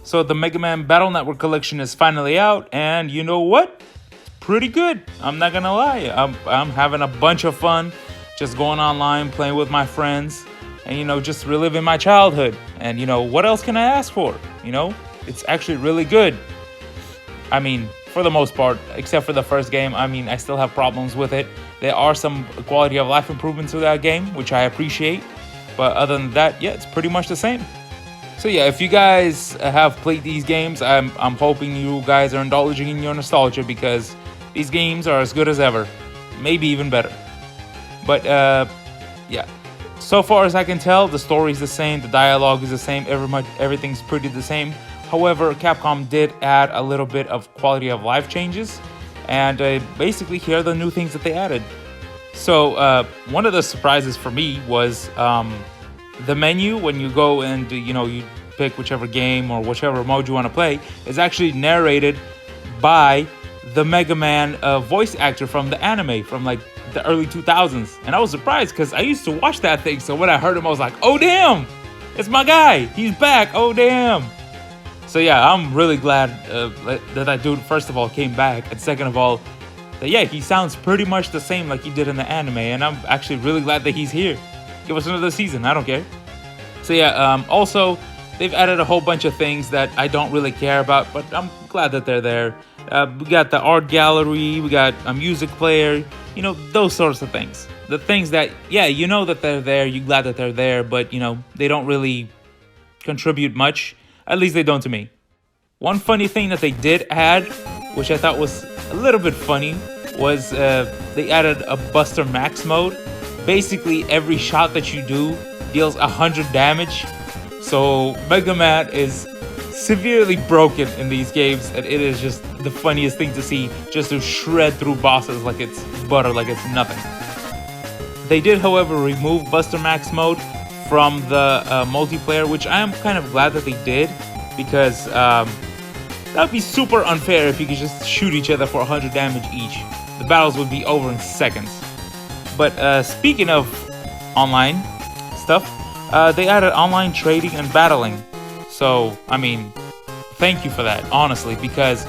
So the Megaman Battle Network collection is finally out, and you know what? Pretty good. I'm not gonna lie. I'm having a bunch of fun, just going online, playing with my friends, and just reliving my childhood. And what else can I ask for? It's actually really good. I mean, for the most part, except for the first game. I mean, I still have problems with it. There are some quality of life improvements to that game, which I appreciate. But other than that, yeah, it's pretty much the same. So yeah, if you guys have played these games, I'm hoping you guys are indulging in your nostalgia because these games are as good as ever, maybe even better. But yeah, so far as I can tell, the story is the same, the dialogue is the same, everything's pretty the same. However, Capcom did add a little bit of quality of life changes, and basically here are the new things that they added. So one of the surprises for me was the menu when you go and you pick whichever game or whichever mode you want to play is actually narrated by the Mega Man voice actor from the anime from like the early 2000s. And I was surprised because I used to watch that thing. So when I heard him, I was like, oh damn, it's my guy. He's back. Oh damn. So yeah, I'm really glad that that dude, first of all, came back. And second of all, that yeah, he sounds pretty much the same like he did in the anime. And I'm actually really glad that he's here. Give us another season. I don't care. So yeah, also, they've added a whole bunch of things that I don't really care about, but I'm glad that they're there. We got the art gallery, we got a music player, those sorts of things. The things that, yeah, that they're there, you're glad that they're there, but, they don't really contribute much. At least they don't to me. One funny thing that they did add, which I thought was a little bit funny, was they added a Buster Max mode. Basically, every shot that you do deals 100 damage. So Mega Man is severely broken in these games, and it is just the funniest thing to see, just to shred through bosses like it's butter, like it's nothing. They did, however, remove Buster Max mode from the multiplayer, which I am kind of glad that they did, because that would be super unfair if you could just shoot each other for 100 damage each. The battles would be over in seconds. But speaking of online stuff, they added online trading and battling. So, I mean, thank you for that, honestly, because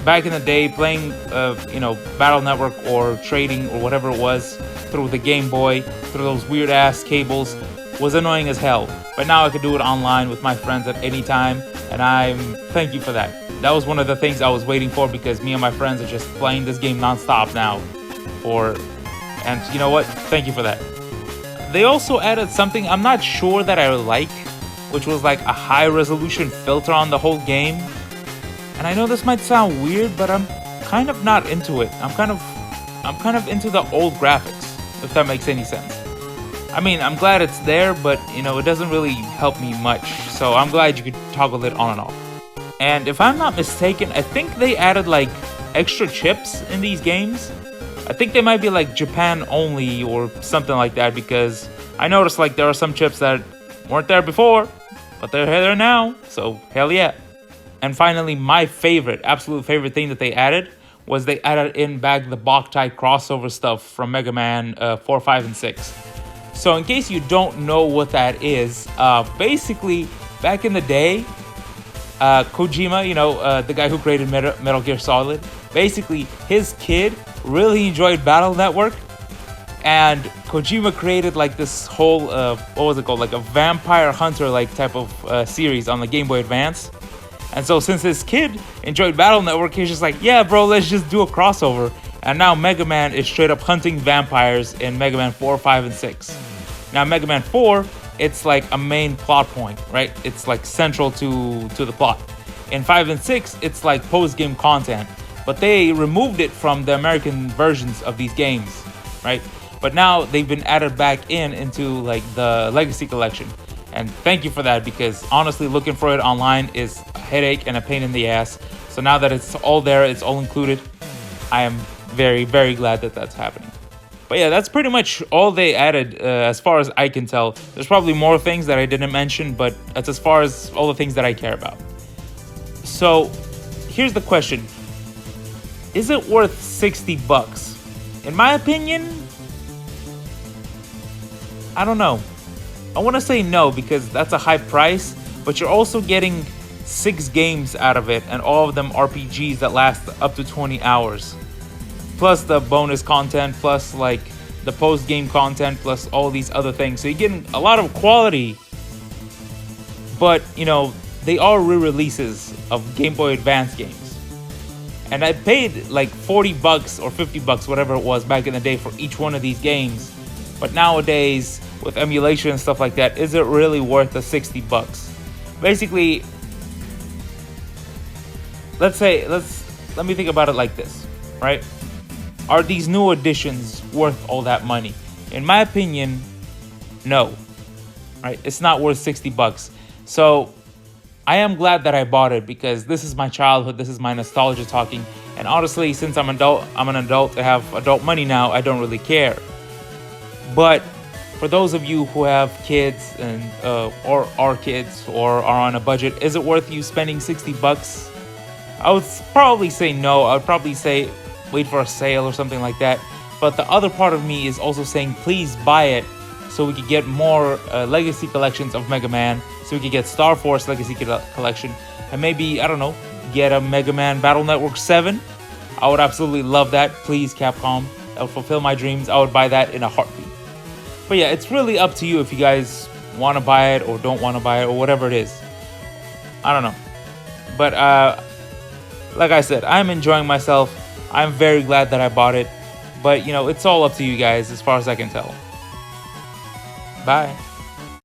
back in the day, playing, Battle Network or trading or whatever it was through the Game Boy, through those weird-ass cables, was annoying as hell. But now I could do it online with my friends at any time, and thank you for that. That was one of the things I was waiting for, because me and my friends are just playing this game non-stop now. And you know what? Thank you for that. They also added something I'm not sure that I like, which was like a high resolution filter on the whole game. And I know this might sound weird, but I'm kind of not into it. I'm kind of into the old graphics, if that makes any sense. I mean, I'm glad it's there, but it doesn't really help me much. So I'm glad you could toggle it on and off. And if I'm not mistaken, I think they added like extra chips in these games. I think they might be like Japan only or something like that, because I noticed like there are some chips that weren't there before, but they're there now, so hell yeah. And finally, my absolute favorite thing that they added was they added in back the Boktai crossover stuff from Mega Man 4, 5, and 6. So in case you don't know what that is, basically, back in the day, Kojima, the guy who created Metal Gear Solid, basically his kid really enjoyed Battle Network, and Kojima created like this whole what was it called, like a vampire hunter like type of series on the Game Boy Advance. And so since his kid enjoyed Battle Network, he's just like, yeah bro, let's just do a crossover. And now Mega Man is straight up hunting vampires in Mega Man 4, 5, and 6. Now Mega Man 4, it's like a main plot point, right? It's like central to the plot. In 5 and 6, it's like post-game content. But they removed it from the American versions of these games, right? But now they've been added back into like the Legacy Collection. And thank you for that, because honestly, looking for it online is a headache and a pain in the ass. So now that it's all there, it's all included, I am very, very glad that that's happening. But yeah, that's pretty much all they added as far as I can tell. There's probably more things that I didn't mention, but that's as far as all the things that I care about. So here's the question. Is it worth $60? In my opinion, I don't know. I want to say no, because that's a high price, but you're also getting 6 games out of it, and all of them RPGs that last up to 20 hours. Plus the bonus content, plus like the post-game content, plus all these other things. So you're getting a lot of quality. But, they are re-releases of Game Boy Advance games. And I paid like $40 or $50, whatever it was back in the day for each one of these games. But nowadays, with emulation and stuff like that, is it really worth the $60? Basically, let me think about it like this, right? Are these new editions worth all that money? In my opinion, no. Right? It's not worth $60. So I am glad that I bought it because this is my childhood, this is my nostalgia talking. And honestly, since I'm an adult, I have adult money now, I don't really care. But for those of you who have kids and or are kids or are on a budget, is it worth you spending $60? I would probably say no. I would probably say wait for a sale or something like that. But the other part of me is also saying please buy it so we could get more legacy collections of Mega Man, so we could get Star Force Legacy Collection, and maybe, I don't know, get a Mega Man Battle Network 7. I would absolutely love that. Please, Capcom. That would fulfill my dreams. I would buy that in a heartbeat. But yeah, it's really up to you if you guys want to buy it or don't want to buy it or whatever it is. I don't know. But like I said, I'm enjoying myself. I'm very glad that I bought it. But, it's all up to you guys as far as I can tell. Bye.